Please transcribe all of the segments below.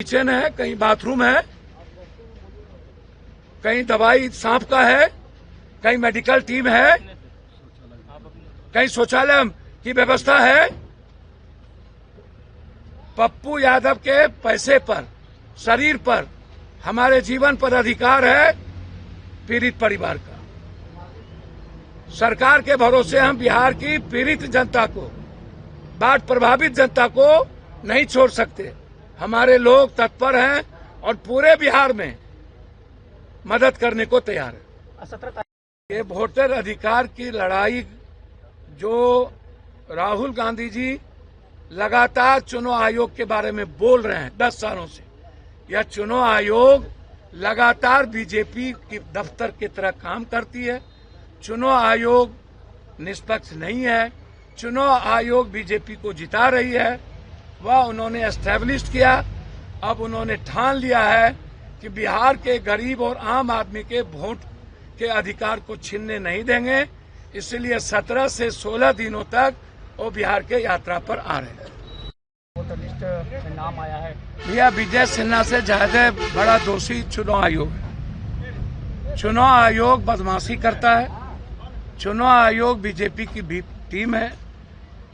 Kitchen है, कहीं bathroom है, कहीं दवाई सांप का है, कहीं मेडिकल टीम है, कहीं शौचालय की व्यवस्था है। पप्पू यादव के पैसे पर, शरीर पर, हमारे जीवन पर अधिकार है पीड़ित परिवार का। सरकार के भरोसे हम बिहार की पीड़ित जनता को, बाढ़ प्रभावित जनता को नहीं छोड़ सकते। हमारे लोग तत्पर हैं और पूरे बिहार में मदद करने को तैयार है। ये वोटर अधिकार की लड़ाई जो राहुल गांधी जी लगातार चुनाव आयोग के बारे में बोल रहे हैं 10 सालों से, यह चुनाव आयोग लगातार बीजेपी की दफ्तर की तरह काम करती है। चुनाव आयोग निष्पक्ष नहीं है। चुनाव आयोग बीजेपी को जिता रही है, वह उन्होंने एस्टैब्लिश किया। अब उन्होंने ठान लिया है कि बिहार के गरीब और आम आदमी के वोट के अधिकार को छीनने नहीं देंगे। इसलिए 17 से 16 दिनों तक वो बिहार के यात्रा पर आ रहे हैं। वोटर लिस्ट में नाम आया है। भैया, विजय सिन्हा से ज्यादा बड़ा दोषी चुनाव आयोग है। चुनाव आयोग बदमाशी करता है। चुनाव आयोग बीजेपी की भी टीम है।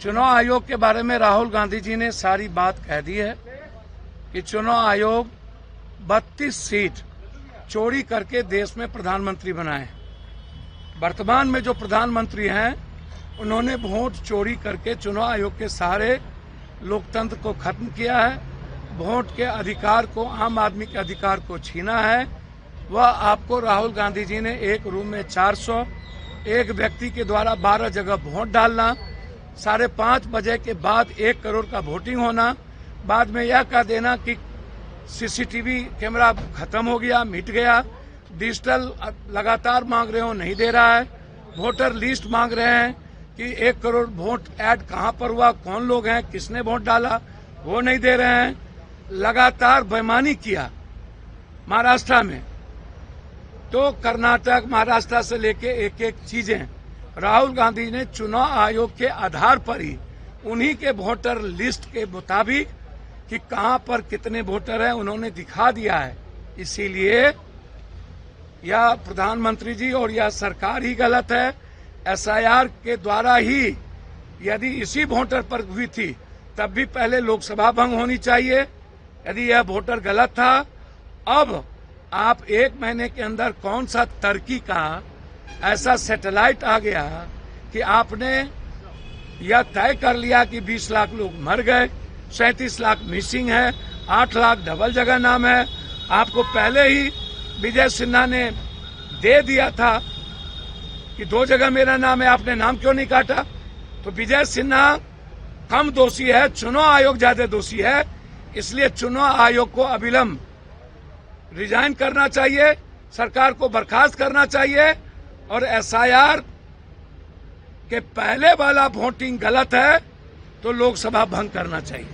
चुनाव आयोग के बारे में राहुल गांधी जी ने सारी बात कह दी है कि चुनाव आयोग 32 सीट चोरी करके देश में प्रधानमंत्री बनाए। वर्तमान में जो प्रधानमंत्री हैं उन्होंने वोट चोरी करके चुनाव आयोग के सारे लोकतंत्र को खत्म किया है। वोट के अधिकार को, आम आदमी के अधिकार को छीना है। वह आपको राहुल गांधी जी ने एक रूम में 400, एक व्यक्ति के द्वारा 12 जगह वोट डालना, 5:30 बजे के बाद 1 करोड़ का वोटिंग होना, बाद में यह कह देना कि सीसीटीवी कैमरा खत्म हो गया, मिट गया, डिजिटल लगातार मांग रहे हो, नहीं दे रहा है, वोटर लिस्ट मांग रहे हैं कि 1 करोड़ वोट ऐड कहां पर हुआ, कौन लोग हैं, किसने वोट डाला, वो नहीं दे रहे हैं। लगातार बेईमानी किया महाराष्ट्र में, तो कर्नाटक, महाराष्ट्र से लेके एक एक चीजें राहुल गांधी ने चुनाव आयोग के आधार पर ही उन्हीं के वोटर लिस्ट के मुताबिक कि कहां पर कितने वोटर हैं उन्होंने दिखा दिया है। इसीलिए यह प्रधानमंत्री जी और यह सरकार ही गलत है। एसआईआर के द्वारा ही यदि इसी वोटर पर हुई थी तब भी पहले लोकसभा भंग होनी चाहिए। यदि यह वोटर गलत था, अब आप 1 महीने के अंदर कौन सा टर्की का ऐसा सैटेलाइट आ गया कि आपने यह तय कर लिया कि 20 लाख लोग मर गए, 37 लाख मिसिंग है, 8 लाख डबल जगह नाम है। आपको पहले ही विजय सिन्हा ने दे दिया था कि 2 जगह मेरा नाम है, आपने नाम क्यों नहीं काटा? तो विजय सिन्हा कम दोषी है, चुनाव आयोग ज्यादा दोषी है। इसलिए चुनाव आयोग को अविलंब रिजाइन करना चाहिए, सरकार को बर्खास्त करना चाहिए और एसआईआर के पहले वाला वोटिंग गलत है तो लोकसभा भंग करना चाहिए।